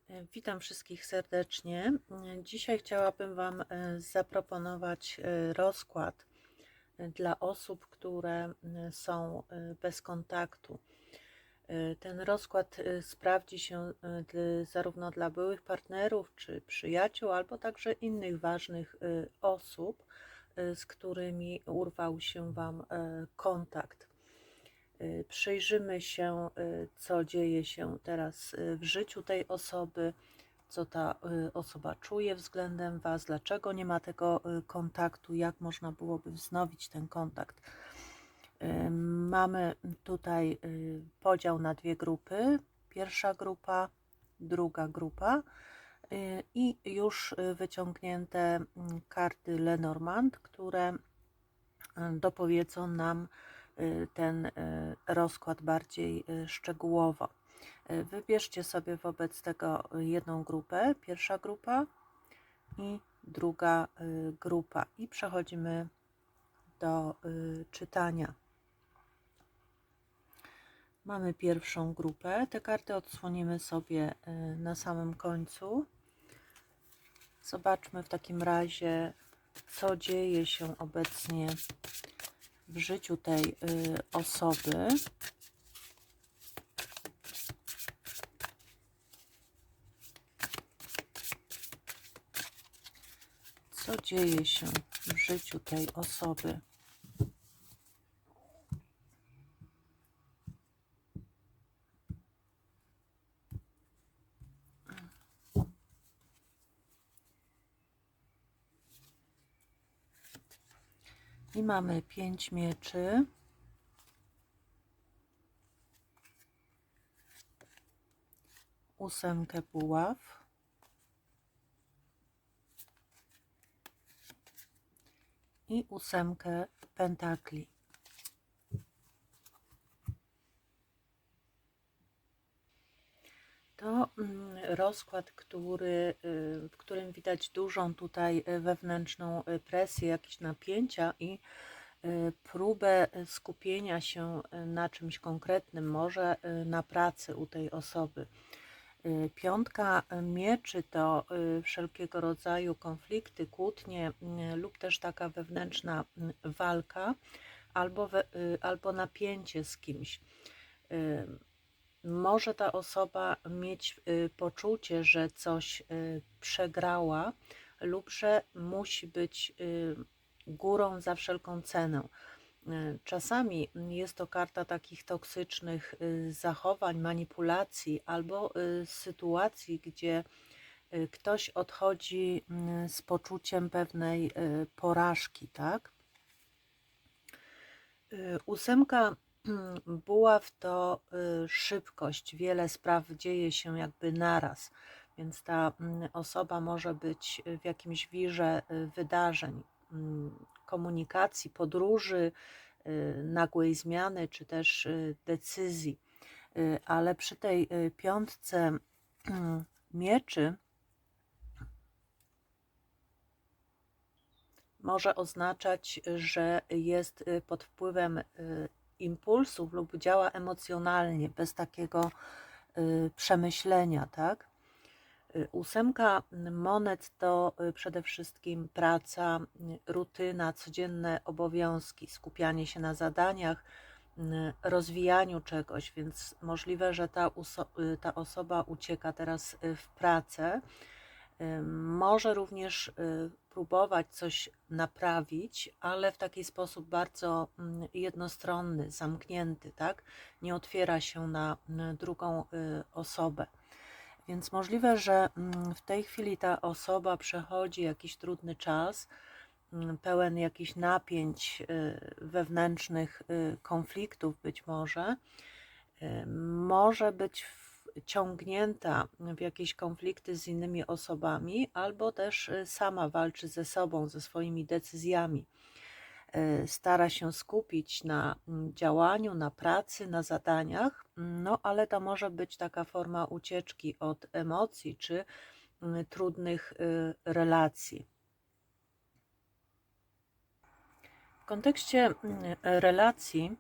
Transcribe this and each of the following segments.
Witam wszystkich serdecznie. Dzisiaj chciałabym Wam zaproponować rozkład dla osób, które są bez kontaktu. Ten rozkład sprawdzi się zarówno dla byłych partnerów czy przyjaciół, albo także innych ważnych osób, z którymi urwał się Wam kontakt. Przyjrzymy się, co dzieje się teraz w życiu tej osoby, co ta osoba czuje względem Was, dlaczego nie ma tego kontaktu, jak można byłoby wznowić ten kontakt. Mamy tutaj podział na dwie grupy. Pierwsza grupa, druga grupa i już wyciągnięte karty Lenormand, które dopowiedzą nam ten rozkład bardziej szczegółowo. Wybierzcie sobie wobec tego jedną grupę, pierwsza grupa i druga grupa, i przechodzimy do czytania. Mamy pierwszą grupę. Te karty odsłonimy sobie na samym końcu. Zobaczmy w takim razie, co dzieje się obecnie w życiu tej osoby. Co dzieje się w życiu tej osoby? I mamy 5 mieczy. Ósemkę buław. I ósemkę pentakli. To rozkład, w którym widać dużą tutaj wewnętrzną presję, jakieś napięcia i próbę skupienia się na czymś konkretnym, może na pracy u tej osoby. Piątka mieczy to wszelkiego rodzaju konflikty, kłótnie lub też taka wewnętrzna walka albo napięcie z kimś. Może ta osoba mieć poczucie, że coś przegrała lub że musi być górą za wszelką cenę. Czasami jest to karta takich toksycznych zachowań, manipulacji albo sytuacji, gdzie ktoś odchodzi z poczuciem pewnej porażki, tak? Ósemka buław to szybkość, wiele spraw dzieje się jakby naraz, więc ta osoba może być w jakimś wirze wydarzeń, komunikacji, podróży, nagłej zmiany czy też decyzji. Ale przy tej piątce mieczy może oznaczać, że jest pod wpływem impulsów lub działa emocjonalnie, bez takiego przemyślenia, tak? Ósemka monet to przede wszystkim praca, rutyna, codzienne obowiązki, skupianie się na zadaniach, rozwijaniu czegoś, więc możliwe, że ta osoba ucieka teraz w pracę. Może również próbować coś naprawić, ale w taki sposób bardzo jednostronny, zamknięty, tak? Nie otwiera się na drugą osobę. Więc możliwe, że w tej chwili ta osoba przechodzi jakiś trudny czas, pełen jakichś napięć wewnętrznych, konfliktów być może. Może być ciągnięta w jakieś konflikty z innymi osobami, albo też sama walczy ze sobą, ze swoimi decyzjami. Stara się skupić na działaniu, na pracy, na zadaniach, no ale to może być taka forma ucieczki od emocji czy trudnych relacji. W kontekście relacji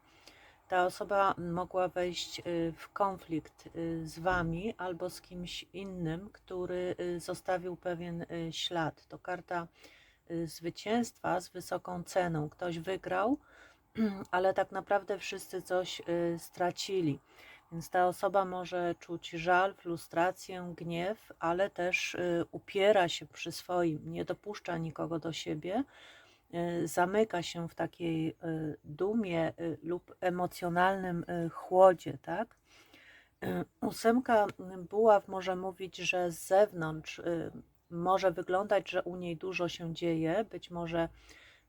ta osoba mogła wejść w konflikt z Wami albo z kimś innym, który zostawił pewien ślad. To karta zwycięstwa z wysoką ceną. Ktoś wygrał, ale tak naprawdę wszyscy coś stracili. Więc ta osoba może czuć żal, frustrację, gniew, ale też upiera się przy swoim, nie dopuszcza nikogo do siebie, zamyka się w takiej dumie lub emocjonalnym chłodzie, tak? Ósemka buław może mówić, że z zewnątrz może wyglądać, że u niej dużo się dzieje, być może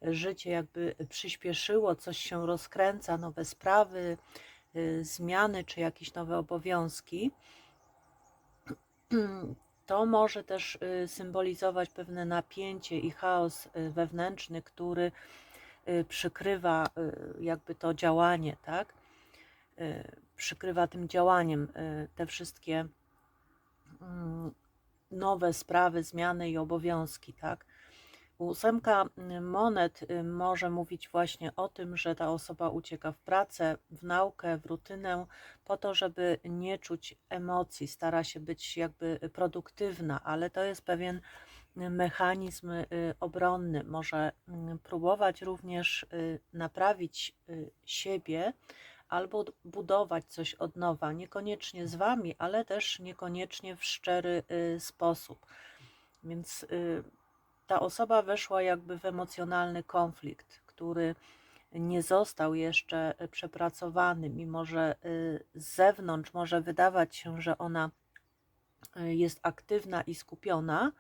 życie jakby przyspieszyło, coś się rozkręca, nowe sprawy, zmiany czy jakieś nowe obowiązki. To może też symbolizować pewne napięcie i chaos wewnętrzny, który przykrywa jakby to działanie, tak? Przykrywa tym działaniem te wszystkie nowe sprawy, zmiany i obowiązki, tak? Ósemka monet może mówić właśnie o tym, że ta osoba ucieka w pracę, w naukę, w rutynę, po to, żeby nie czuć emocji, stara się być jakby produktywna, ale to jest pewien mechanizm obronny. Może próbować również naprawić siebie albo budować coś od nowa, niekoniecznie z Wami, ale też niekoniecznie w szczery sposób. Więc ta osoba weszła jakby w emocjonalny konflikt, który nie został jeszcze przepracowany, mimo że z zewnątrz może wydawać się, że ona jest aktywna i skupiona,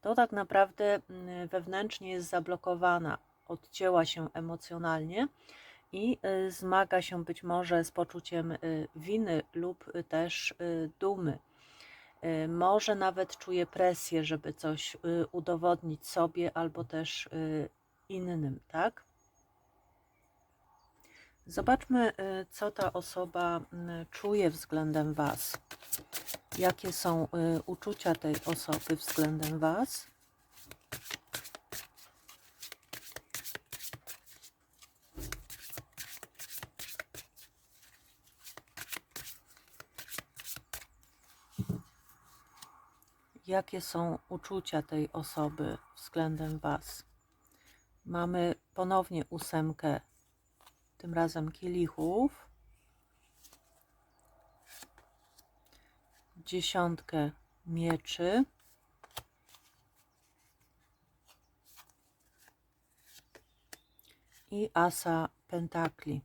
to tak naprawdę wewnętrznie jest zablokowana, odcięła się emocjonalnie i zmaga się być może z poczuciem winy lub też dumy. Może nawet czuje presję, żeby coś udowodnić sobie albo też innym, tak? Zobaczmy, co ta osoba czuje względem Was. Jakie są uczucia tej osoby względem Was? Jakie są uczucia tej osoby względem Was? Mamy ponownie ósemkę, tym razem kielichów, dziesiątkę mieczy i asa pentakli.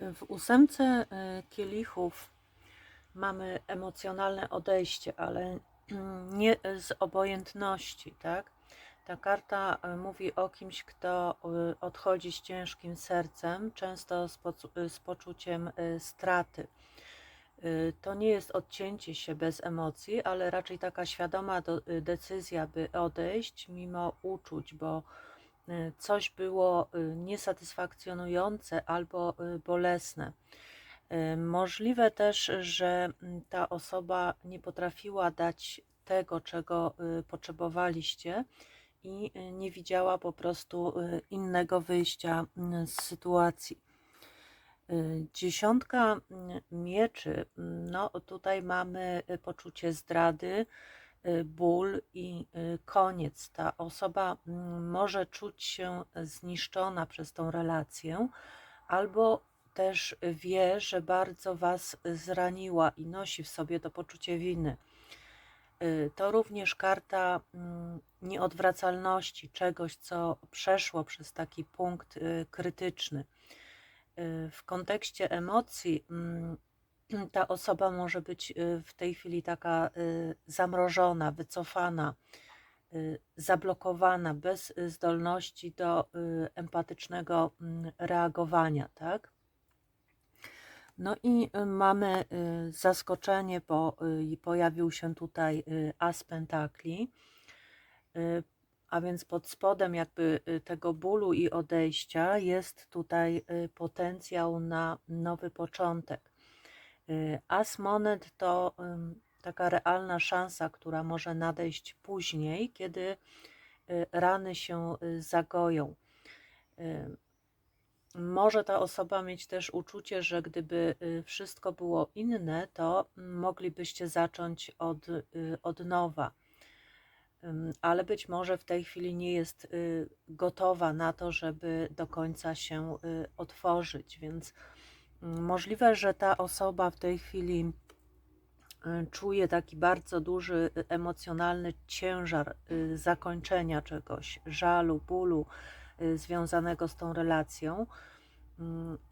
W ósemce kielichów mamy emocjonalne odejście, ale nie z obojętności, tak? Ta karta mówi o kimś, kto odchodzi z ciężkim sercem, często z poczuciem straty. To nie jest odcięcie się bez emocji, ale raczej taka świadoma decyzja, by odejść mimo uczuć, bo coś było niesatysfakcjonujące albo bolesne. Możliwe też, że ta osoba nie potrafiła dać tego, czego potrzebowaliście i nie widziała po prostu innego wyjścia z sytuacji. Dziesiątka mieczy, no tutaj mamy poczucie zdrady, ból i koniec. Ta osoba może czuć się zniszczona przez tą relację, albo też wie, że bardzo Was zraniła i nosi w sobie to poczucie winy. To również karta nieodwracalności, czegoś, co przeszło przez taki punkt krytyczny. W kontekście emocji ta osoba może być w tej chwili taka zamrożona, wycofana, zablokowana, bez zdolności do empatycznego reagowania, tak? No i mamy zaskoczenie, bo pojawił się tutaj as pentakli, a więc pod spodem jakby tego bólu i odejścia jest tutaj potencjał na nowy początek. As monet to taka realna szansa, która może nadejść później, kiedy rany się zagoją. Może ta osoba mieć też uczucie, że gdyby wszystko było inne, to moglibyście zacząć od nowa. Ale być może w tej chwili nie jest gotowa na to, żeby do końca się otworzyć, więc możliwe, że ta osoba w tej chwili czuje taki bardzo duży emocjonalny ciężar zakończenia czegoś, żalu, bólu związanego z tą relacją.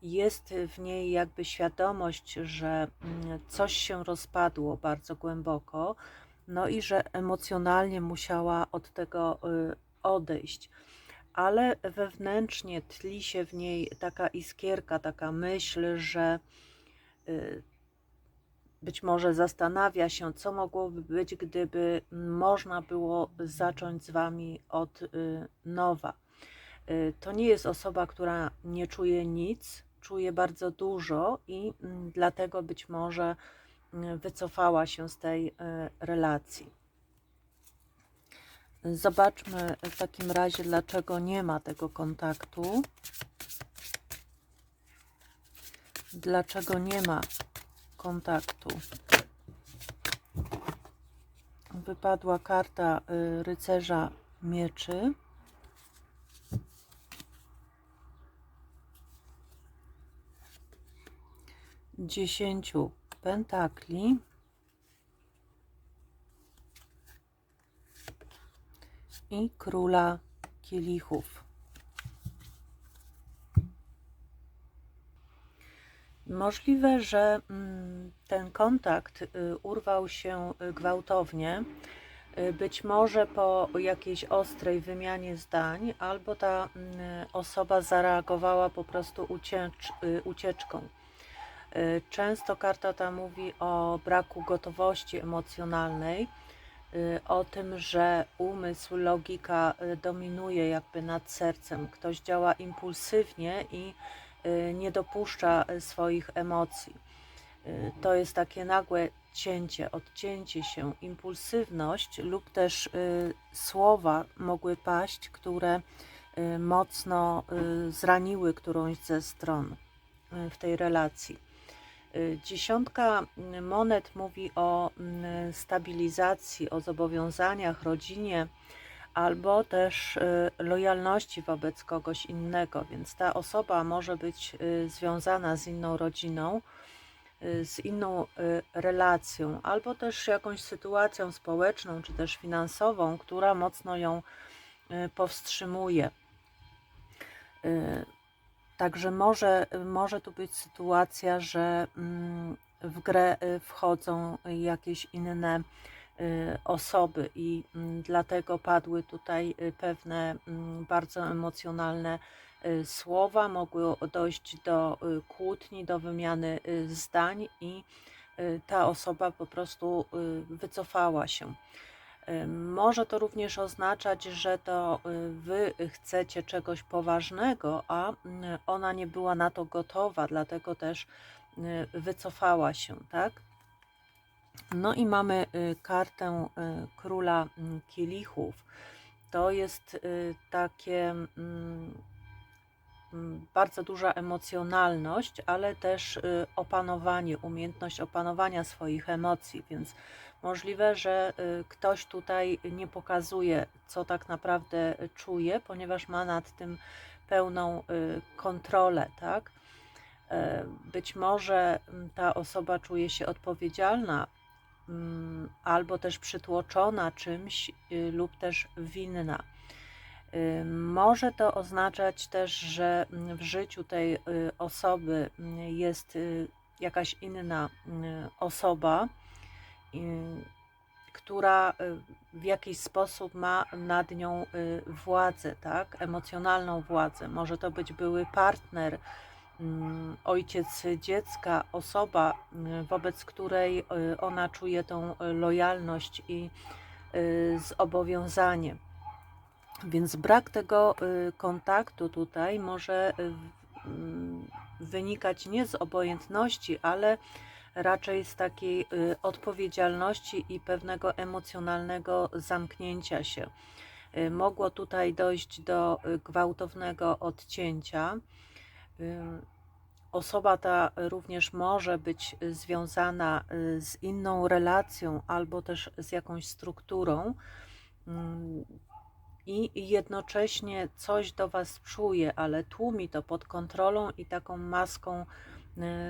Jest w niej jakby świadomość, że coś się rozpadło bardzo głęboko, no i że emocjonalnie musiała od tego odejść. Ale wewnętrznie tli się w niej taka iskierka, taka myśl, że być może zastanawia się, co mogłoby być, gdyby można było zacząć z Wami od nowa. To nie jest osoba, która nie czuje nic, czuje bardzo dużo i dlatego być może wycofała się z tej relacji. Zobaczmy w takim razie, dlaczego nie ma tego kontaktu. Dlaczego nie ma kontaktu? Wypadła karta rycerza mieczy. Dziesięciu pentakli i króla kielichów. Możliwe, że ten kontakt urwał się gwałtownie, być może po jakiejś ostrej wymianie zdań, albo ta osoba zareagowała po prostu ucieczką. Często karta ta mówi o braku gotowości emocjonalnej, o tym, że umysł, logika dominuje jakby nad sercem. Ktoś działa impulsywnie i nie dopuszcza swoich emocji. To jest takie nagłe cięcie, odcięcie się, impulsywność lub też słowa mogły paść, które mocno zraniły którąś ze stron w tej relacji. Dziesiątka monet mówi o stabilizacji, o zobowiązaniach, rodzinie, albo też lojalności wobec kogoś innego, więc ta osoba może być związana z inną rodziną, z inną relacją, albo też jakąś sytuacją społeczną, czy też finansową, która mocno ją powstrzymuje. Także może tu być sytuacja, że w grę wchodzą jakieś inne osoby i dlatego padły tutaj pewne bardzo emocjonalne słowa, mogło dojść do kłótni, do wymiany zdań i ta osoba po prostu wycofała się. Może to również oznaczać, że to Wy chcecie czegoś poważnego, a ona nie była na to gotowa, dlatego też wycofała się, tak? No i mamy kartę króla kielichów. To jest takie bardzo duża emocjonalność, ale też opanowanie, umiejętność opanowania swoich emocji, więc możliwe, że ktoś tutaj nie pokazuje, co tak naprawdę czuje, ponieważ ma nad tym pełną kontrolę, tak? Być może ta osoba czuje się odpowiedzialna albo też przytłoczona czymś lub też winna. Może to oznaczać też, że w życiu tej osoby jest jakaś inna osoba, która w jakiś sposób ma nad nią władzę, tak? Emocjonalną władzę. Może to być były partner, ojciec dziecka, osoba, wobec której ona czuje tą lojalność i zobowiązanie. Więc brak tego kontaktu tutaj może wynikać nie z obojętności, ale raczej z takiej odpowiedzialności i pewnego emocjonalnego zamknięcia się. Mogło tutaj dojść do gwałtownego odcięcia. Osoba ta również może być związana z inną relacją albo też z jakąś strukturą i jednocześnie coś do Was czuje, ale tłumi to pod kontrolą i taką maską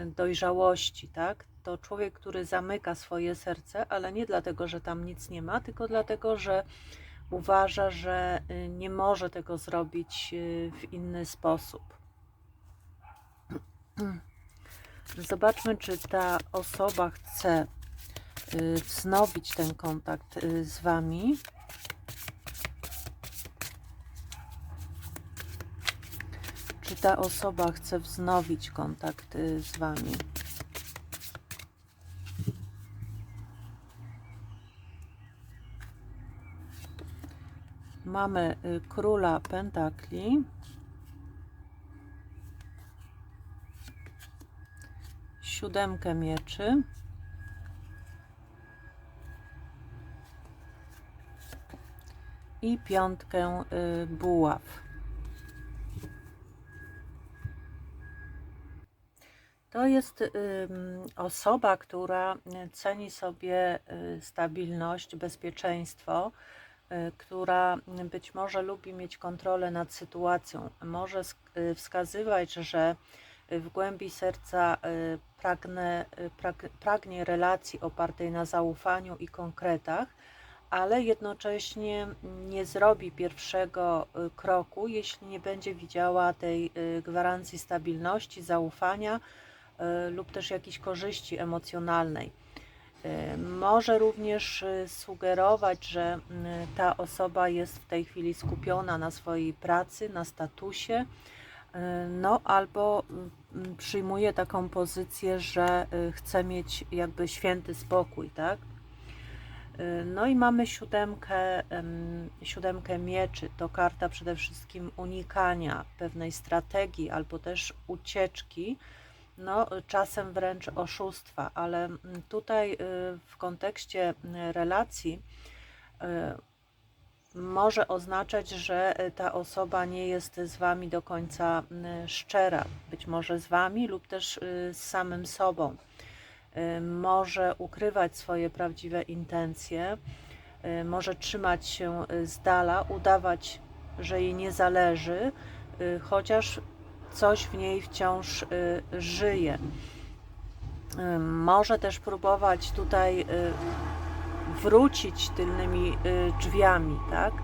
dojrzałości, tak? To człowiek, który zamyka swoje serce, ale nie dlatego, że tam nic nie ma, tylko dlatego, że uważa, że nie może tego zrobić w inny sposób. Zobaczmy, czy ta osoba chce wznowić ten kontakt z Wami. Czy ta osoba chce wznowić kontakt z Wami? Mamy króla pentakli, siódemkę mieczy i piątkę buław. To jest osoba, która ceni sobie stabilność, bezpieczeństwo, która być może lubi mieć kontrolę nad sytuacją. Może wskazywać, że w głębi serca pragnie relacji opartej na zaufaniu i konkretach, ale jednocześnie nie zrobi pierwszego kroku, jeśli nie będzie widziała tej gwarancji stabilności, zaufania lub też jakiejś korzyści emocjonalnej. Może również sugerować, że ta osoba jest w tej chwili skupiona na swojej pracy, na statusie, no albo przyjmuje taką pozycję, że chce mieć jakby święty spokój, tak? No i mamy siódemkę mieczy. To karta przede wszystkim unikania pewnej strategii albo też ucieczki, no czasem wręcz oszustwa, ale tutaj w kontekście relacji może oznaczać, że ta osoba nie jest z Wami do końca szczera, być może z Wami lub też z samym sobą. Może ukrywać swoje prawdziwe intencje, może trzymać się z dala, udawać, że jej nie zależy, chociaż coś w niej wciąż żyje. Może też próbować tutaj wrócić tylnymi drzwiami, tak?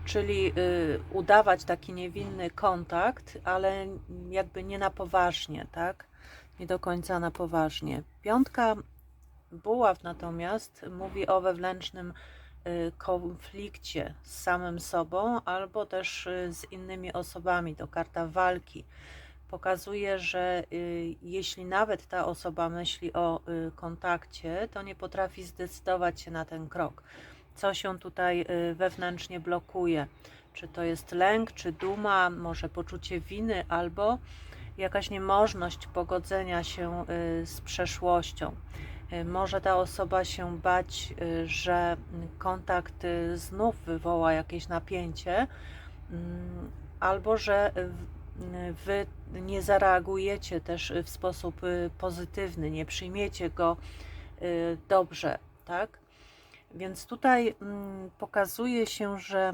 Czyli udawać taki niewinny kontakt, ale jakby nie na poważnie, tak? Nie do końca na poważnie. Piątka buław natomiast mówi o wewnętrznym konflikcie z samym sobą albo też z innymi osobami. To karta walki. Pokazuje, że jeśli nawet ta osoba myśli o kontakcie, to nie potrafi zdecydować się na ten krok. Co się tutaj wewnętrznie blokuje? Czy to jest lęk, czy duma, może poczucie winy, albo jakaś niemożność pogodzenia się z przeszłością. Może ta osoba się bać, że kontakt znów wywoła jakieś napięcie, albo że Wy nie zareagujecie też w sposób pozytywny, nie przyjmiecie go dobrze, tak? Więc tutaj pokazuje się, że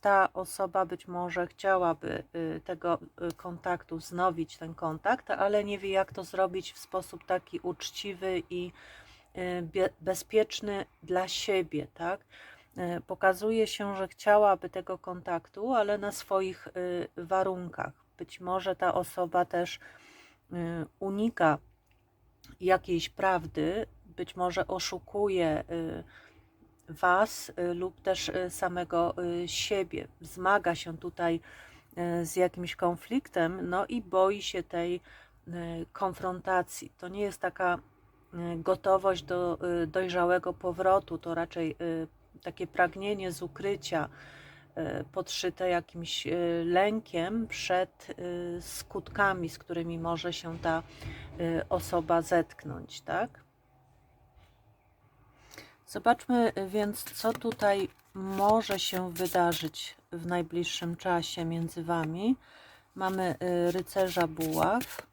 ta osoba być może chciałaby tego kontaktu, wznowić ten kontakt, ale nie wie, jak to zrobić w sposób taki uczciwy i bezpieczny dla siebie, tak? Pokazuje się, że chciałaby tego kontaktu, ale na swoich warunkach. Być może ta osoba też unika jakiejś prawdy, być może oszukuje Was lub też samego siebie. Zmaga się tutaj z jakimś konfliktem, no i boi się tej konfrontacji. To nie jest taka gotowość do dojrzałego powrotu, to raczej takie pragnienie z ukrycia, podszyte jakimś lękiem przed skutkami, z którymi może się ta osoba zetknąć, tak? Zobaczmy więc, co tutaj może się wydarzyć w najbliższym czasie między Wami. Mamy rycerza buław.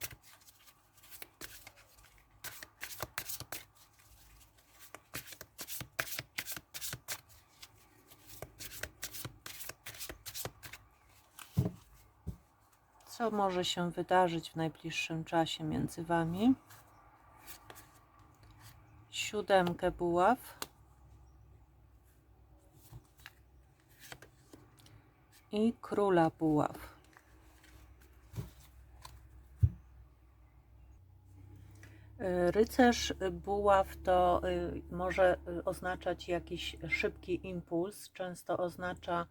Co może się wydarzyć w najbliższym czasie między Wami? Siódemkę buław i króla buław. Rycerz buław to może oznaczać jakiś szybki impuls, często oznacza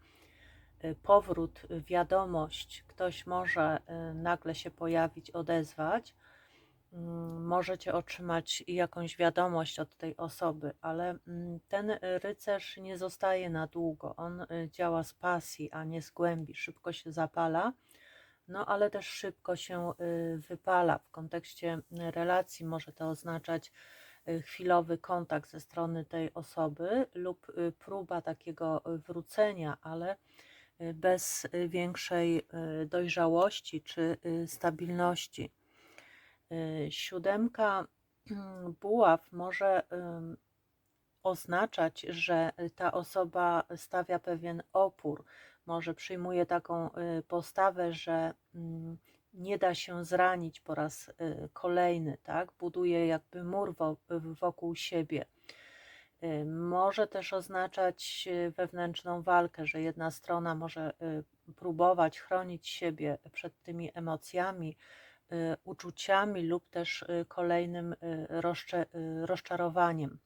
powrót, wiadomość, ktoś może nagle się pojawić, odezwać. Możecie otrzymać jakąś wiadomość od tej osoby, ale ten rycerz nie zostaje na długo. On działa z pasji, a nie z głębi. Szybko się zapala, no ale też szybko się wypala. W kontekście relacji może to oznaczać chwilowy kontakt ze strony tej osoby lub próba takiego wrócenia, ale bez większej dojrzałości czy stabilności. Siódemka buław może oznaczać, że ta osoba stawia pewien opór, może przyjmuje taką postawę, że nie da się zranić po raz kolejny, tak? Buduje jakby mur wokół siebie. Może też oznaczać wewnętrzną walkę, że jedna strona może próbować chronić siebie przed tymi emocjami, uczuciami lub też kolejnym rozczarowaniem.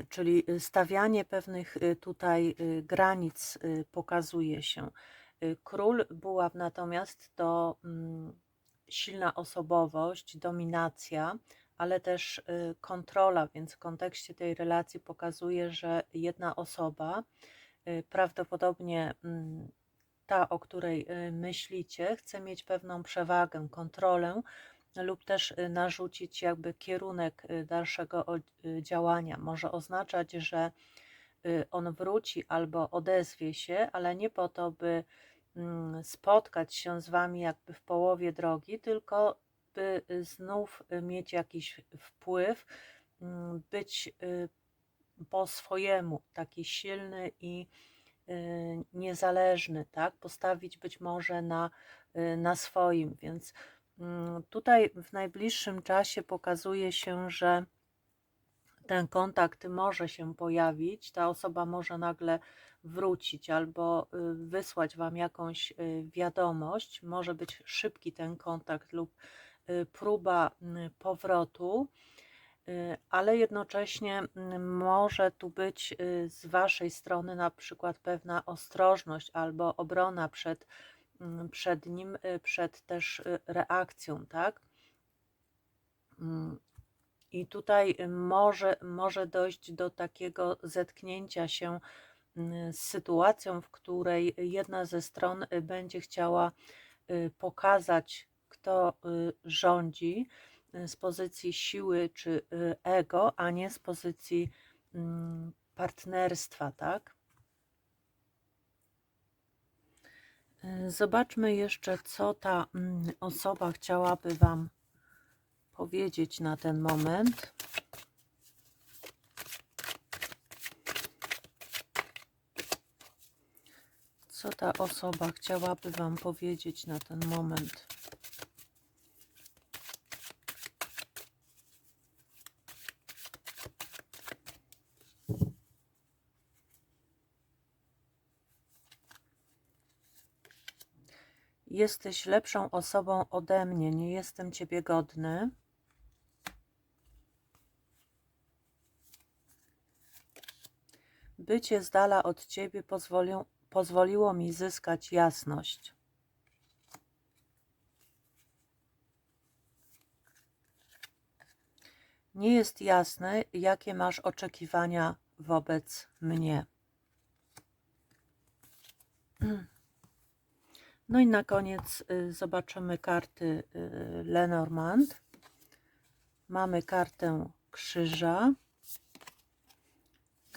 Czyli stawianie pewnych tutaj granic pokazuje się. Król buław natomiast to silna osobowość, dominacja, ale też kontrola, więc w kontekście tej relacji pokazuje, że jedna osoba, prawdopodobnie ta, o której myślicie, chce mieć pewną przewagę, kontrolę lub też narzucić jakby kierunek dalszego działania. Może oznaczać, że on wróci albo odezwie się, ale nie po to, by spotkać się z Wami jakby w połowie drogi, tylko by znów mieć jakiś wpływ, być po swojemu, taki silny i niezależny, tak? Postawić być może na swoim, więc tutaj w najbliższym czasie pokazuje się, że ten kontakt może się pojawić, ta osoba może nagle wrócić albo wysłać Wam jakąś wiadomość, może być szybki ten kontakt lub próba powrotu, ale jednocześnie może tu być z Waszej strony na przykład pewna ostrożność albo obrona przed nim, przed też reakcją, tak? I tutaj może dojść do takiego zetknięcia się z sytuacją, w której jedna ze stron będzie chciała pokazać, kto rządzi z pozycji siły czy ego, a nie z pozycji partnerstwa, tak? Zobaczmy jeszcze, co ta osoba chciałaby Wam powiedzieć na ten moment. Co ta osoba chciałaby Wam powiedzieć na ten moment? Jesteś lepszą osobą ode mnie, nie jestem Ciebie godny. Bycie z dala od Ciebie pozwoliło mi zyskać jasność. Nie jest jasne, jakie masz oczekiwania wobec mnie. No i na koniec zobaczymy karty Lenormand. Mamy kartę krzyża,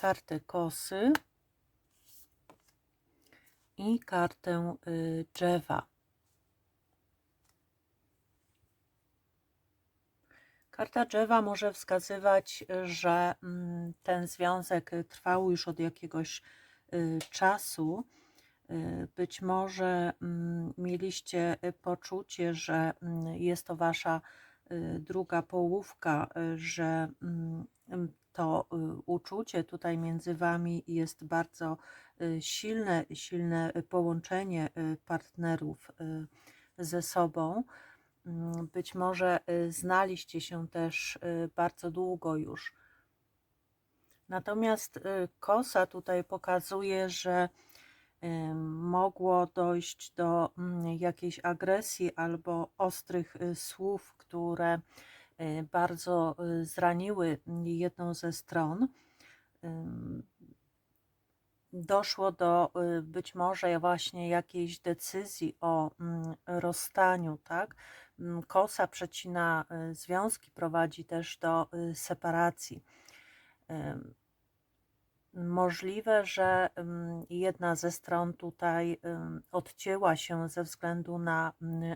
kartę kosy i kartę drzewa. Karta drzewa może wskazywać, że ten związek trwał już od jakiegoś czasu. Być może mieliście poczucie, że jest to wasza druga połówka, że to uczucie tutaj między wami jest bardzo silne połączenie partnerów ze sobą. Być może znaliście się też bardzo długo już. Natomiast kosa tutaj pokazuje, że mogło dojść do jakiejś agresji albo ostrych słów, które bardzo zraniły jedną ze stron. Doszło do być może właśnie jakiejś decyzji o rozstaniu, tak? Kosa przecina związki, prowadzi też do separacji. Możliwe, że jedna ze stron tutaj odcięła się ze względu na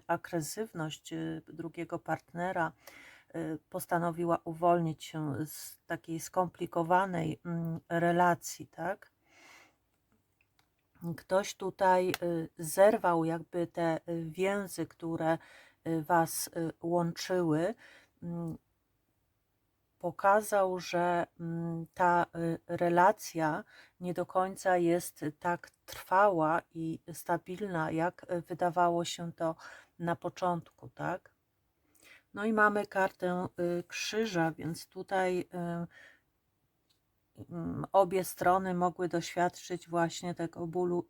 agresywność drugiego partnera, postanowiła uwolnić się z takiej skomplikowanej relacji, tak? Ktoś tutaj zerwał jakby te więzy, które was łączyły. Pokazał, że ta relacja nie do końca jest tak trwała i stabilna, jak wydawało się to na początku, tak? No i mamy kartę krzyża, więc tutaj obie strony mogły doświadczyć właśnie tego bólu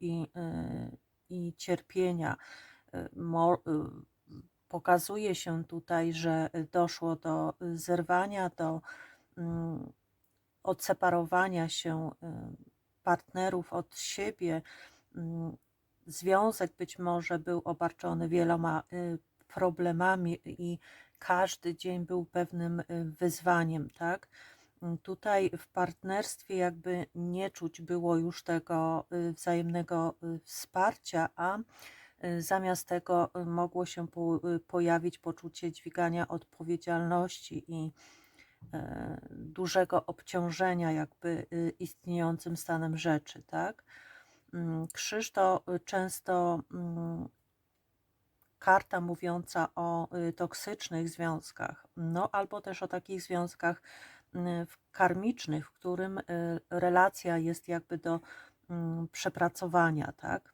i cierpienia. Pokazuje się tutaj, że doszło do zerwania, do odseparowania się partnerów od siebie. Związek być może był obarczony wieloma problemami i każdy dzień był pewnym wyzwaniem, tak? Tutaj w partnerstwie jakby nie czuć było już tego wzajemnego wsparcia, a zamiast tego mogło się pojawić poczucie dźwigania odpowiedzialności i dużego obciążenia jakby istniejącym stanem rzeczy, tak? Krzyż to często karta mówiąca o toksycznych związkach, no albo też o takich związkach karmicznych, w którym relacja jest jakby do przepracowania, tak?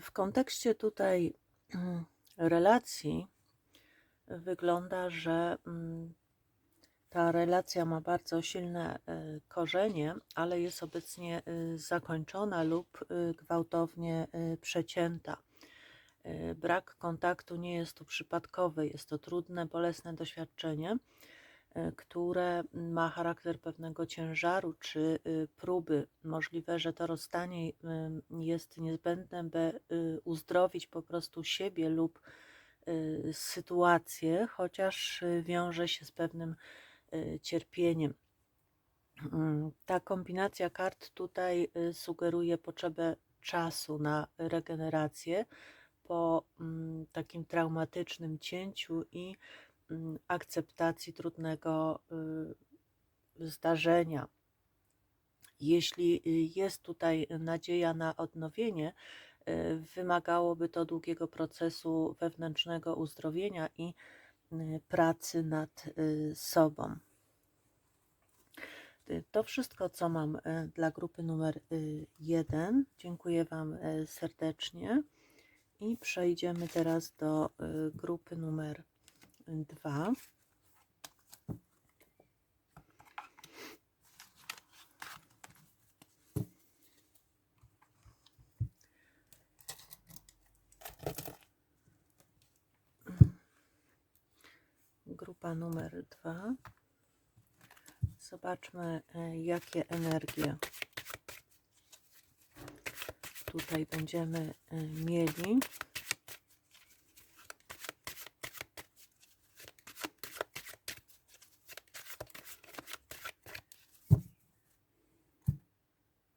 W kontekście tutaj relacji wygląda, że ta relacja ma bardzo silne korzenie, ale jest obecnie zakończona lub gwałtownie przecięta. Brak kontaktu nie jest tu przypadkowy, jest to trudne, bolesne doświadczenie, które ma charakter pewnego ciężaru czy próby. Możliwe, że to rozstanie jest niezbędne, by uzdrowić po prostu siebie lub sytuację, chociaż wiąże się z pewnym cierpieniem. Ta kombinacja kart tutaj sugeruje potrzebę czasu na regenerację po takim traumatycznym cięciu i akceptacji trudnego zdarzenia. Jeśli jest tutaj nadzieja na odnowienie, wymagałoby to długiego procesu wewnętrznego uzdrowienia i pracy nad sobą. To wszystko, co mam dla grupy numer 1. Dziękuję Wam serdecznie i przejdziemy teraz do grupy numer 2. Grupa numer 2. Zobaczmy, jakie energie tutaj będziemy mieli.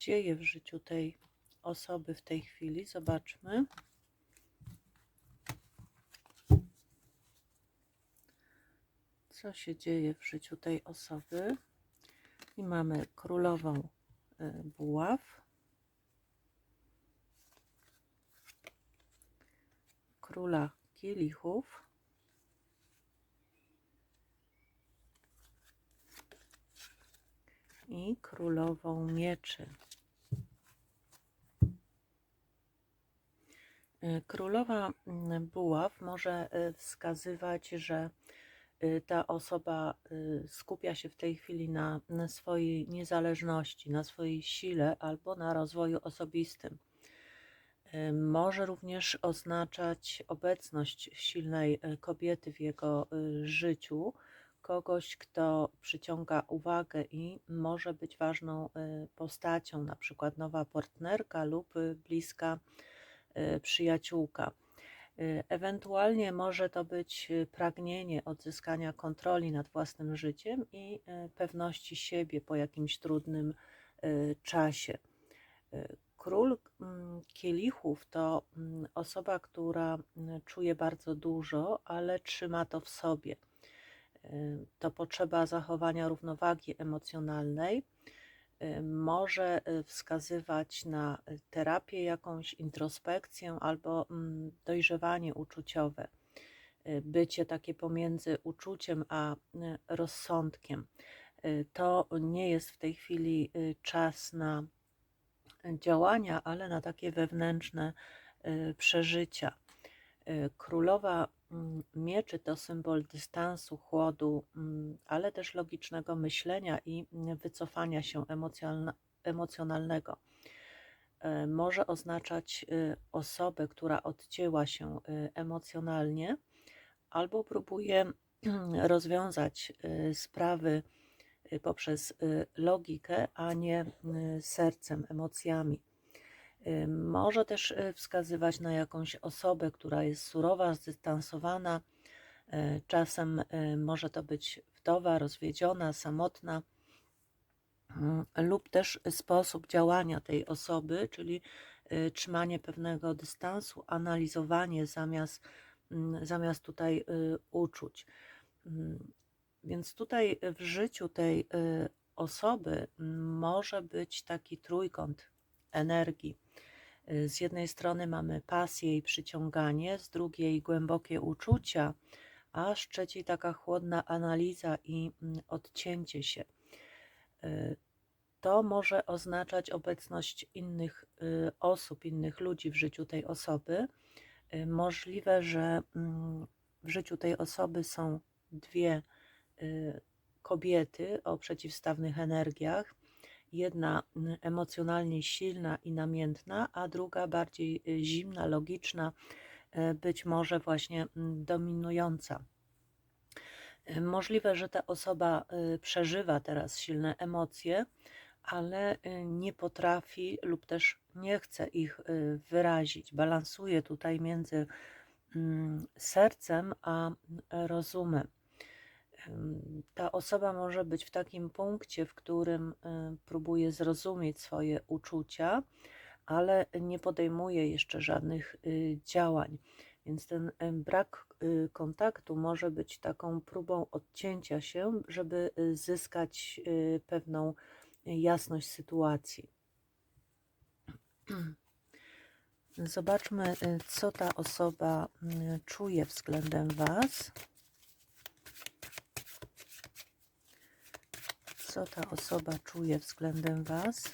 dzieje w życiu tej osoby w tej chwili. Zobaczmy. Co się dzieje w życiu tej osoby? I mamy królową buław, króla kielichów i królową mieczy. Królowa buław może wskazywać, że ta osoba skupia się w tej chwili na swojej niezależności, na swojej sile albo na rozwoju osobistym. Może również oznaczać obecność silnej kobiety w jego życiu, kogoś, kto przyciąga uwagę i może być ważną postacią, na przykład nowa partnerka lub bliska przyjaciółka. Ewentualnie może to być pragnienie odzyskania kontroli nad własnym życiem i pewności siebie po jakimś trudnym czasie. Król kielichów to osoba, która czuje bardzo dużo, ale trzyma to w sobie. To potrzeba zachowania równowagi emocjonalnej. Może wskazywać na terapię, jakąś introspekcję albo dojrzewanie uczuciowe. Bycie takie pomiędzy uczuciem a rozsądkiem. To nie jest w tej chwili czas na działania, ale na takie wewnętrzne przeżycia. Królowa mieczy to symbol dystansu, chłodu, ale też logicznego myślenia i wycofania się emocjonalnego. Może oznaczać osobę, która odcięła się emocjonalnie albo próbuje rozwiązać sprawy poprzez logikę, a nie sercem, emocjami. Może też wskazywać na jakąś osobę, która jest surowa, zdystansowana. Czasem może to być wdowa, rozwiedziona, samotna, lub też sposób działania tej osoby, czyli trzymanie pewnego dystansu, analizowanie zamiast tutaj uczuć. Więc tutaj w życiu tej osoby może być taki trójkąt energii. Z jednej strony mamy pasję i przyciąganie, z drugiej głębokie uczucia, a z trzeciej taka chłodna analiza i odcięcie się. To może oznaczać obecność innych osób, innych ludzi w życiu tej osoby. Możliwe, że w życiu tej osoby są dwie kobiety o przeciwstawnych energiach. Jedna emocjonalnie silna i namiętna, a druga bardziej zimna, logiczna, być może właśnie dominująca. Możliwe, że ta osoba przeżywa teraz silne emocje, ale nie potrafi lub też nie chce ich wyrazić. Balansuje tutaj między sercem a rozumem. Ta osoba może być w takim punkcie, w którym próbuje zrozumieć swoje uczucia, ale nie podejmuje jeszcze żadnych działań. Więc ten brak kontaktu może być taką próbą odcięcia się, żeby zyskać pewną jasność sytuacji. Zobaczmy, co ta osoba czuje względem Was. Co ta osoba czuje względem Was?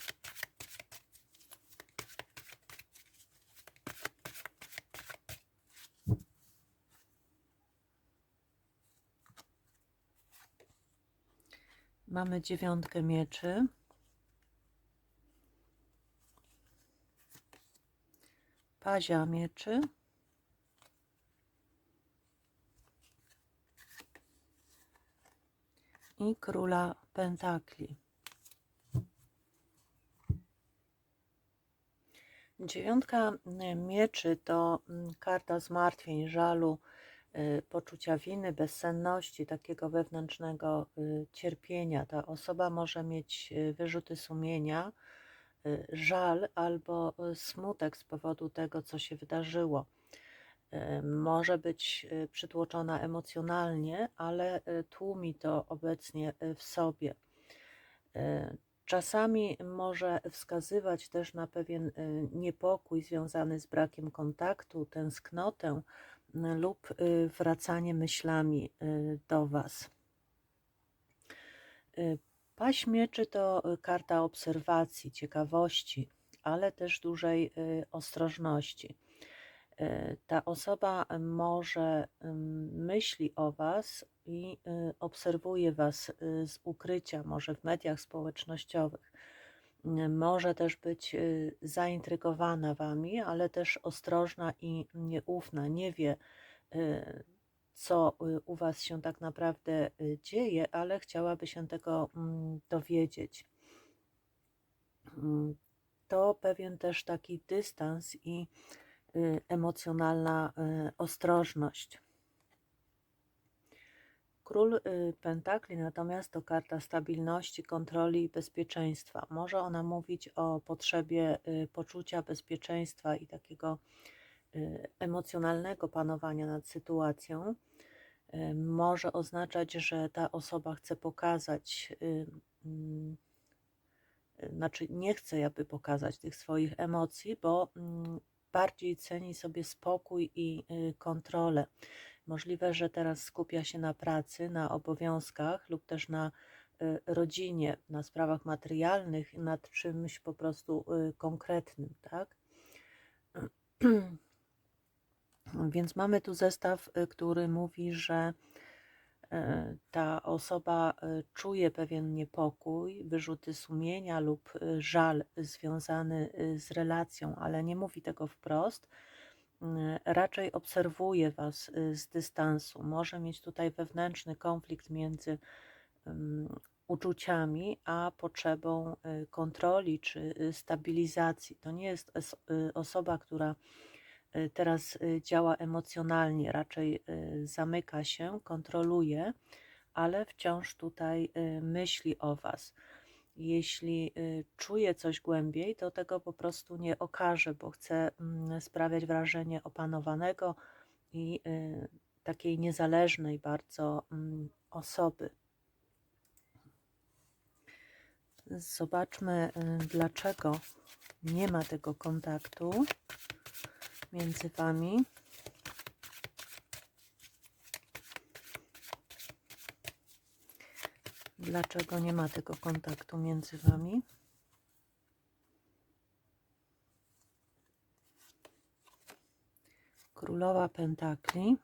Mamy 9 mieczy. Pazia mieczy. I króla pentakli. 9 mieczy to karta zmartwień, żalu, poczucia winy, bezsenności, takiego wewnętrznego cierpienia. Ta osoba może mieć wyrzuty sumienia, żal albo smutek z powodu tego, co się wydarzyło. Może być przytłoczona emocjonalnie, ale tłumi to obecnie w sobie. Czasami może wskazywać też na pewien niepokój związany z brakiem kontaktu, tęsknotę lub wracanie myślami do Was. Paź mieczy to karta obserwacji, ciekawości, ale też dużej ostrożności. Ta osoba może myśli o Was i obserwuje Was z ukrycia, może w mediach społecznościowych. Może też być zaintrygowana Wami, ale też ostrożna i nieufna. Nie wie, co u Was się tak naprawdę dzieje, ale chciałaby się tego dowiedzieć. To pewien też taki dystans i emocjonalna ostrożność. Król Pentakli natomiast to karta stabilności, kontroli i bezpieczeństwa. Może ona mówić o potrzebie poczucia bezpieczeństwa i takiego emocjonalnego panowania nad sytuacją. Może oznaczać, że ta osoba chce pokazać, znaczy nie chce jakby pokazać tych swoich emocji, bo bardziej ceni sobie spokój i kontrolę. Możliwe, że teraz skupia się na pracy, na obowiązkach lub też na rodzinie, na sprawach materialnych, nad czymś po prostu konkretnym, tak? Więc mamy tu zestaw, który mówi, że ta osoba czuje pewien niepokój, wyrzuty sumienia lub żal związany z relacją, ale nie mówi tego wprost. Raczej obserwuje Was z dystansu. Może mieć tutaj wewnętrzny konflikt między uczuciami a potrzebą kontroli czy stabilizacji. To nie jest osoba, która teraz działa emocjonalnie, raczej zamyka się, kontroluje, ale wciąż tutaj myśli o Was. Jeśli czuje coś głębiej, to tego po prostu nie okaże, bo chce sprawiać wrażenie opanowanego i takiej niezależnej bardzo osoby. Zobaczmy, dlaczego nie ma tego kontaktu między Wami. Dlaczego nie ma tego kontaktu między Wami? Królowa Pentakli.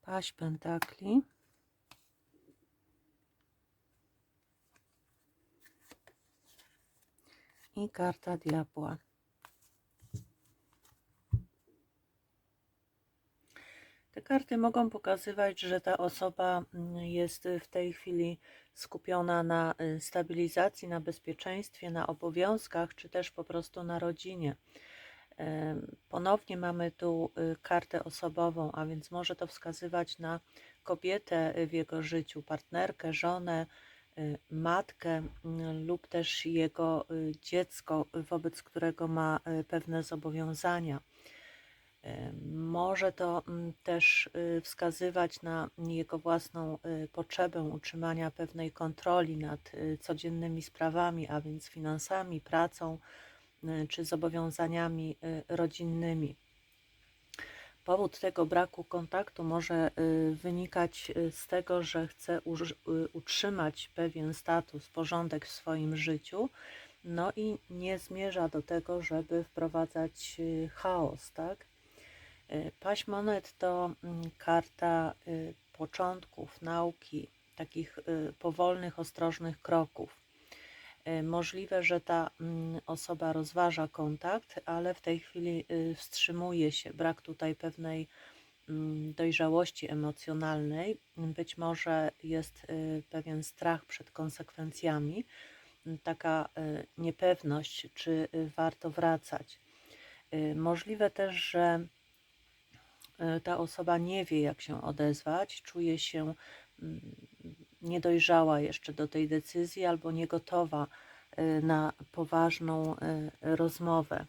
Paź Pentakli. I karta Diabła. Te karty mogą pokazywać, że ta osoba jest w tej chwili skupiona na stabilizacji, na bezpieczeństwie, na obowiązkach, czy też po prostu na rodzinie. Ponownie mamy tu kartę osobową, a więc może to wskazywać na kobietę w jego życiu, partnerkę, żonę, matkę lub też jego dziecko, wobec którego ma pewne zobowiązania. Może to też wskazywać na jego własną potrzebę utrzymania pewnej kontroli nad codziennymi sprawami, a więc finansami, pracą czy zobowiązaniami rodzinnymi. Powód tego braku kontaktu może wynikać z tego, że chce utrzymać pewien status, porządek w swoim życiu, no i nie zmierza do tego, żeby wprowadzać chaos, tak? Paź monet to karta początków, nauki, takich powolnych, ostrożnych kroków. Możliwe, że ta osoba rozważa kontakt, ale w tej chwili wstrzymuje się. Brak tutaj pewnej dojrzałości emocjonalnej. Być może jest pewien strach przed konsekwencjami, taka niepewność, czy warto wracać. Możliwe też, że ta osoba nie wie, jak się odezwać, czuje się niedojrzała jeszcze do tej decyzji albo nie gotowa na poważną rozmowę.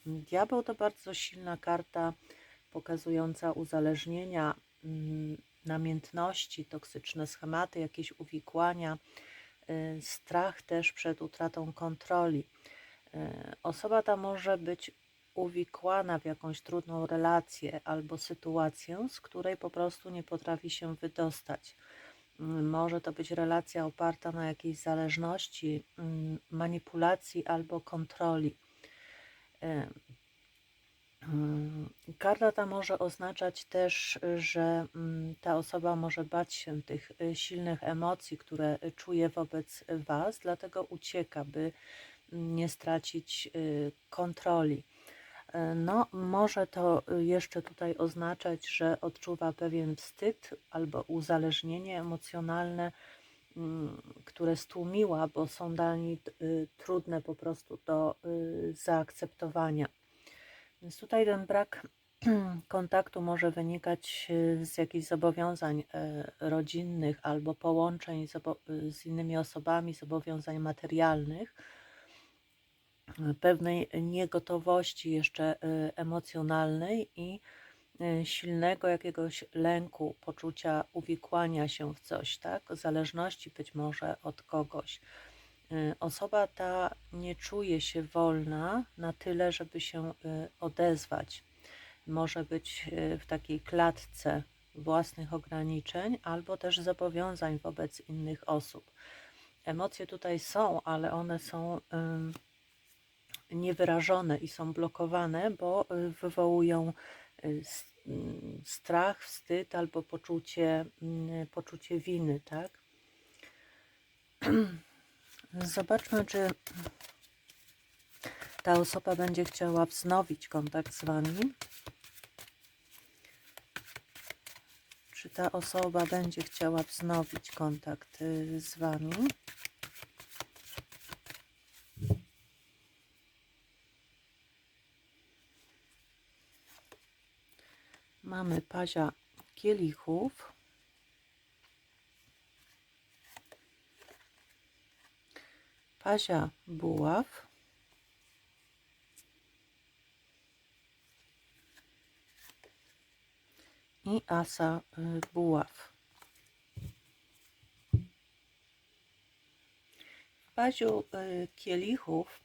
Diabeł to bardzo silna karta pokazująca uzależnienia, namiętności, toksyczne schematy, jakieś uwikłania, strach też przed utratą kontroli. Osoba ta może być uwikłana w jakąś trudną relację albo sytuację, z której po prostu nie potrafi się wydostać. Może to być relacja oparta na jakiejś zależności, manipulacji albo kontroli. Karta ta może oznaczać też, że ta osoba może bać się tych silnych emocji, które czuje wobec Was, dlatego ucieka, by nie stracić kontroli. No, może to jeszcze tutaj oznaczać, że odczuwa pewien wstyd albo uzależnienie emocjonalne, które stłumiła, bo są dla niej trudne po prostu do zaakceptowania. Więc tutaj ten brak kontaktu może wynikać z jakichś zobowiązań rodzinnych albo połączeń z innymi osobami, zobowiązań materialnych, pewnej niegotowości jeszcze emocjonalnej i silnego jakiegoś lęku, poczucia uwikłania się w coś, tak? Zależności być może od kogoś. Osoba ta nie czuje się wolna na tyle, żeby się odezwać. Może być w takiej klatce własnych ograniczeń albo też zobowiązań wobec innych osób. Emocje tutaj są, ale one są niewyrażone i są blokowane, bo wywołują strach, wstyd albo poczucie winy, tak? Zobaczmy, czy ta osoba będzie chciała wznowić kontakt z Wami. Czy ta osoba będzie chciała wznowić kontakt z Wami? Mamy pazia kielichów. Pazia buław. I asa buław. W paziu kielichów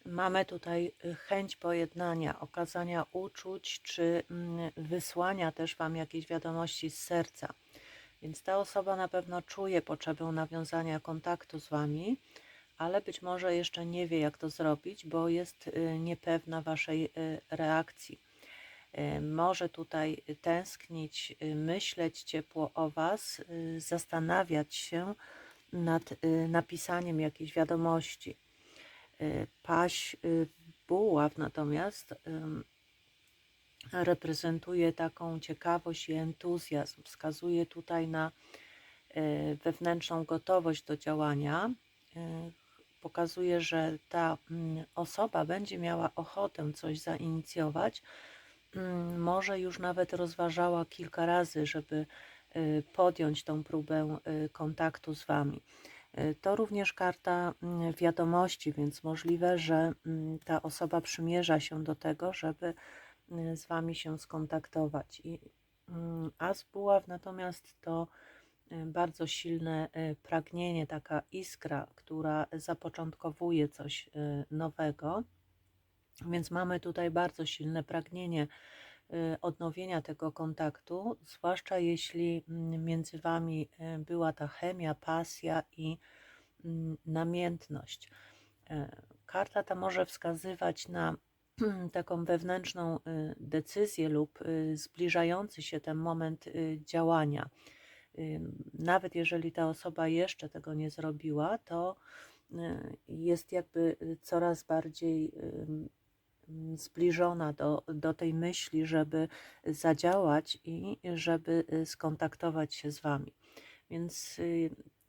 mamy tutaj chęć pojednania, okazania uczuć, czy wysłania też Wam jakiejś wiadomości z serca. Więc ta osoba na pewno czuje potrzebę nawiązania kontaktu z Wami, ale być może jeszcze nie wie, jak to zrobić, bo jest niepewna Waszej reakcji. Może tutaj tęsknić, myśleć ciepło o Was, zastanawiać się nad napisaniem jakiejś wiadomości. Paź buław natomiast reprezentuje taką ciekawość i entuzjazm. Wskazuje tutaj na wewnętrzną gotowość do działania. Pokazuje, że ta osoba będzie miała ochotę coś zainicjować. Może już nawet rozważała kilka razy, żeby podjąć tą próbę kontaktu z Wami. To również karta wiadomości, więc możliwe, że ta osoba przymierza się do tego, żeby z Wami się skontaktować. I as buław natomiast to bardzo silne pragnienie, taka iskra, która zapoczątkowuje coś nowego. Więc mamy tutaj bardzo silne pragnienie odnowienia tego kontaktu, zwłaszcza jeśli między Wami była ta chemia, pasja i namiętność. Karta ta może wskazywać na taką wewnętrzną decyzję lub zbliżający się ten moment działania. Nawet jeżeli ta osoba jeszcze tego nie zrobiła, to jest jakby coraz bardziej zbliżona do tej myśli, żeby zadziałać i żeby skontaktować się z Wami. Więc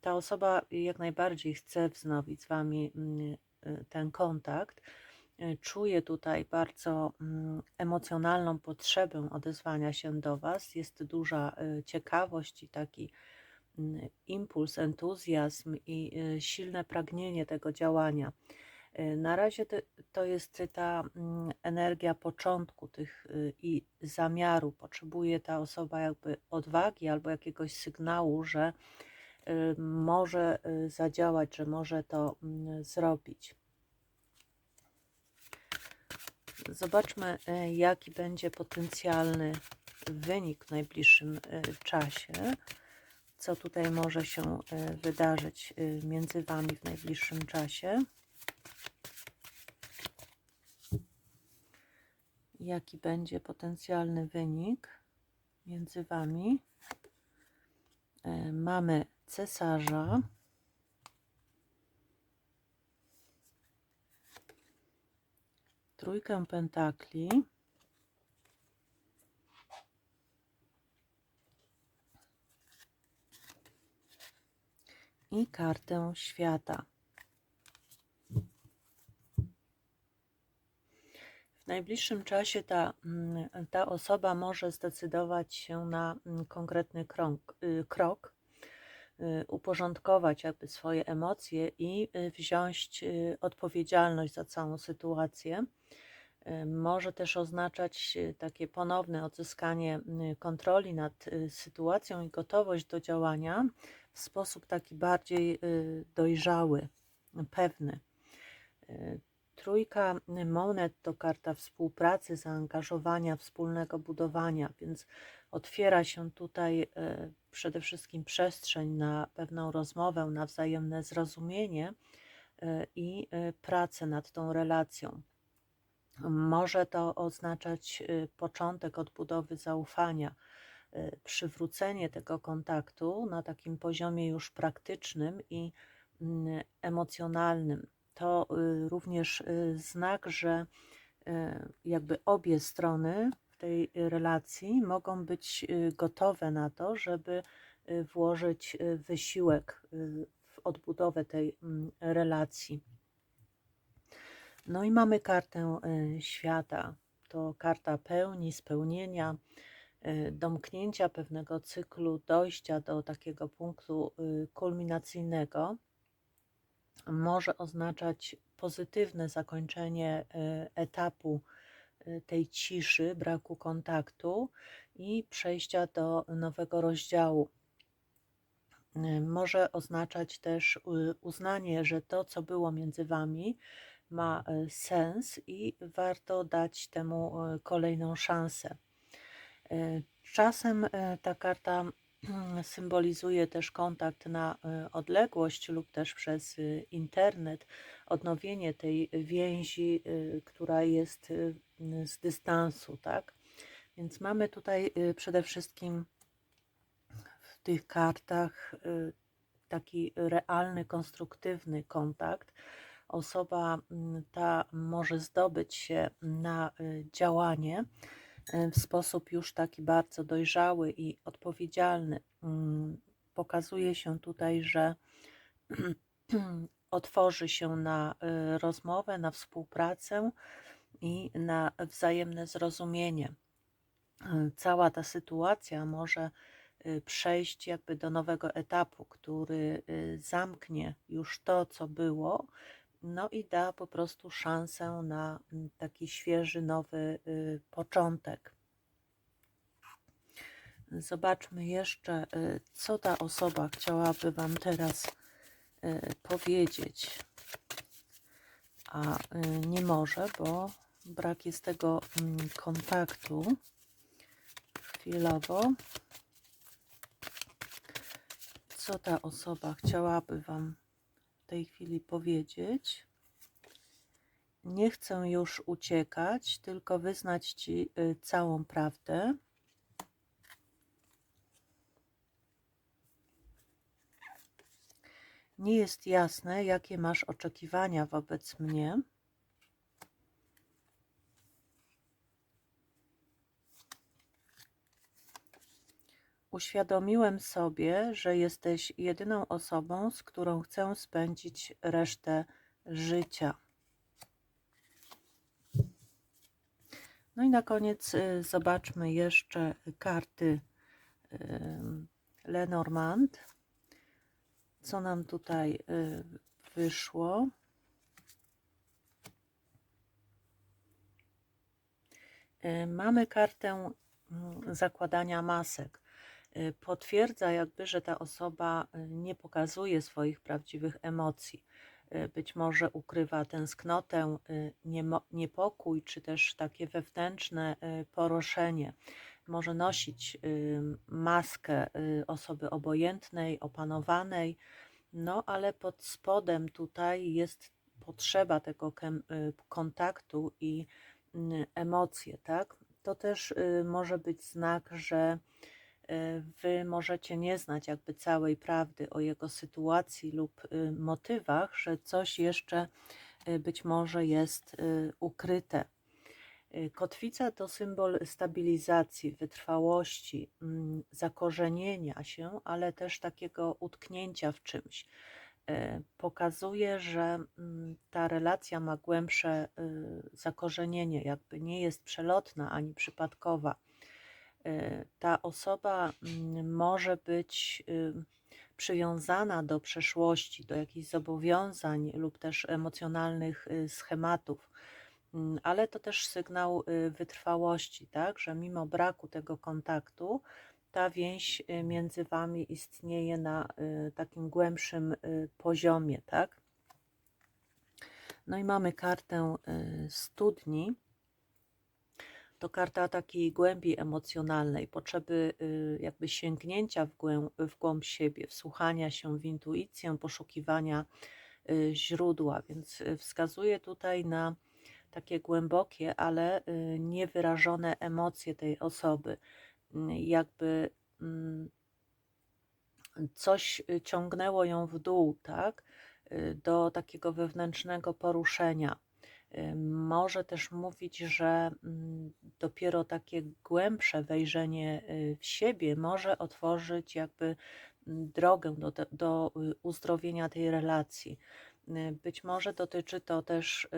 ta osoba jak najbardziej chce wznowić z Wami ten kontakt. Czuje tutaj bardzo emocjonalną potrzebę odezwania się do Was. Jest duża ciekawość i taki impuls, entuzjazm i silne pragnienie tego działania. Na razie to jest ta energia początku tych i zamiaru. Potrzebuje ta osoba jakby odwagi albo jakiegoś sygnału, że może zadziałać, że może to zrobić. Zobaczmy, jaki będzie potencjalny wynik w najbliższym czasie. Co tutaj może się wydarzyć między Wami w najbliższym czasie. Jaki będzie potencjalny wynik między Wami. Mamy cesarza. Trójkę pentakli. I kartę świata. W najbliższym czasie ta osoba może zdecydować się na konkretny krok, uporządkować jakby swoje emocje i wziąć odpowiedzialność za całą sytuację. Może też oznaczać takie ponowne odzyskanie kontroli nad sytuacją i gotowość do działania w sposób taki bardziej dojrzały, pewny. Trójka monet to karta współpracy, zaangażowania, wspólnego budowania, więc otwiera się tutaj przede wszystkim przestrzeń na pewną rozmowę, na wzajemne zrozumienie i pracę nad tą relacją. Może to oznaczać początek odbudowy zaufania, przywrócenie tego kontaktu na takim poziomie już praktycznym i emocjonalnym. To również znak, że jakby obie strony w tej relacji mogą być gotowe na to, żeby włożyć wysiłek w odbudowę tej relacji. No i mamy kartę świata. To karta pełni, spełnienia, domknięcia pewnego cyklu, dojścia do takiego punktu kulminacyjnego. Może oznaczać pozytywne zakończenie etapu tej ciszy, braku kontaktu i przejścia do nowego rozdziału. Może oznaczać też uznanie, że to, co było między Wami, ma sens i warto dać temu kolejną szansę. Czasem ta karta symbolizuje też kontakt na odległość lub też przez internet, odnowienie tej więzi, która jest z dystansu, tak? Więc mamy tutaj przede wszystkim w tych kartach taki realny, konstruktywny kontakt. Osoba ta może zdobyć się na działanie w sposób już taki bardzo dojrzały i odpowiedzialny. Pokazuje się tutaj, że otworzy się na rozmowę, na współpracę i na wzajemne zrozumienie. Cała ta sytuacja może przejść jakby do nowego etapu, który zamknie już to, co było, no i da po prostu szansę na taki świeży, nowy początek. Zobaczmy jeszcze, co ta osoba chciałaby Wam teraz powiedzieć, a nie może, bo brak jest tego kontaktu chwilowo. Co ta osoba chciałaby Wam w tej chwili powiedzieć? Nie chcę już uciekać, tylko wyznać Ci całą prawdę. Nie jest jasne, jakie masz oczekiwania wobec mnie. Uświadomiłem sobie, że jesteś jedyną osobą, z którą chcę spędzić resztę życia. No i na koniec zobaczmy jeszcze karty Lenormand. Co nam tutaj wyszło? Mamy kartę zakładania masek. Potwierdza jakby, że ta osoba nie pokazuje swoich prawdziwych emocji. Być może ukrywa tęsknotę, niepokój, czy też takie wewnętrzne poruszenie. Może nosić maskę osoby obojętnej, opanowanej, no ale pod spodem tutaj jest potrzeba tego kontaktu i emocje, tak? To też może być znak, że Wy możecie nie znać jakby całej prawdy o jego sytuacji lub motywach, że coś jeszcze być może jest ukryte. Kotwica to symbol stabilizacji, wytrwałości, zakorzenienia się, ale też takiego utknięcia w czymś. Pokazuje, że ta relacja ma głębsze zakorzenienie, jakby nie jest przelotna ani przypadkowa. Ta osoba może być przywiązana do przeszłości, do jakichś zobowiązań lub też emocjonalnych schematów, ale to też sygnał wytrwałości, tak, że mimo braku tego kontaktu ta więź między Wami istnieje na takim głębszym poziomie, tak. No i mamy kartę studni. To karta takiej głębi emocjonalnej, potrzeby jakby sięgnięcia w głąb siebie, wsłuchania się w intuicję, poszukiwania źródła, więc wskazuje tutaj na takie głębokie, ale niewyrażone emocje tej osoby. Jakby coś ciągnęło ją w dół, tak? Do takiego wewnętrznego poruszenia. Może też mówić, że dopiero takie głębsze wejrzenie w siebie może otworzyć jakby drogę do uzdrowienia tej relacji. Być może dotyczy to też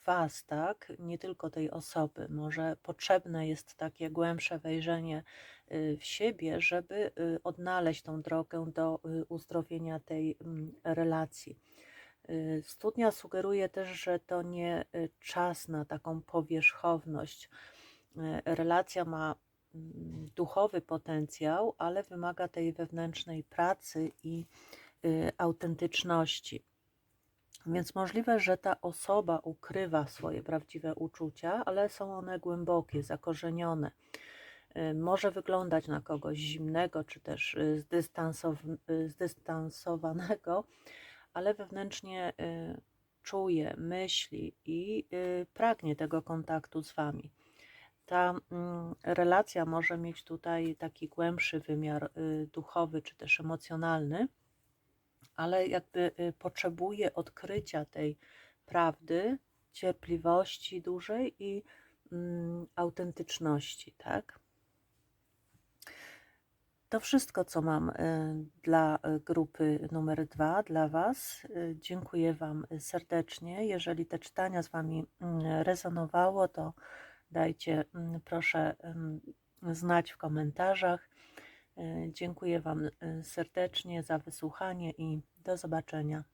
Was, tak? Nie tylko tej osoby. Może potrzebne jest takie głębsze wejrzenie w siebie, żeby odnaleźć tą drogę do uzdrowienia tej relacji. Studnia sugeruje też, że to nie czas na taką powierzchowność. Relacja ma duchowy potencjał, ale wymaga tej wewnętrznej pracy i autentyczności. Więc możliwe, że ta osoba ukrywa swoje prawdziwe uczucia, ale są one głębokie, zakorzenione. Może wyglądać na kogoś zimnego, czy też zdystansowanego, ale wewnętrznie czuje, myśli i pragnie tego kontaktu z Wami. Ta relacja może mieć tutaj taki głębszy wymiar duchowy, czy też emocjonalny, ale jakby potrzebuje odkrycia tej prawdy, cierpliwości dużej i autentyczności, tak? To wszystko, co mam dla grupy numer 2, dla Was. Dziękuję Wam serdecznie. Jeżeli te czytania z Wami rezonowało, to dajcie proszę znać w komentarzach. Dziękuję Wam serdecznie za wysłuchanie i do zobaczenia.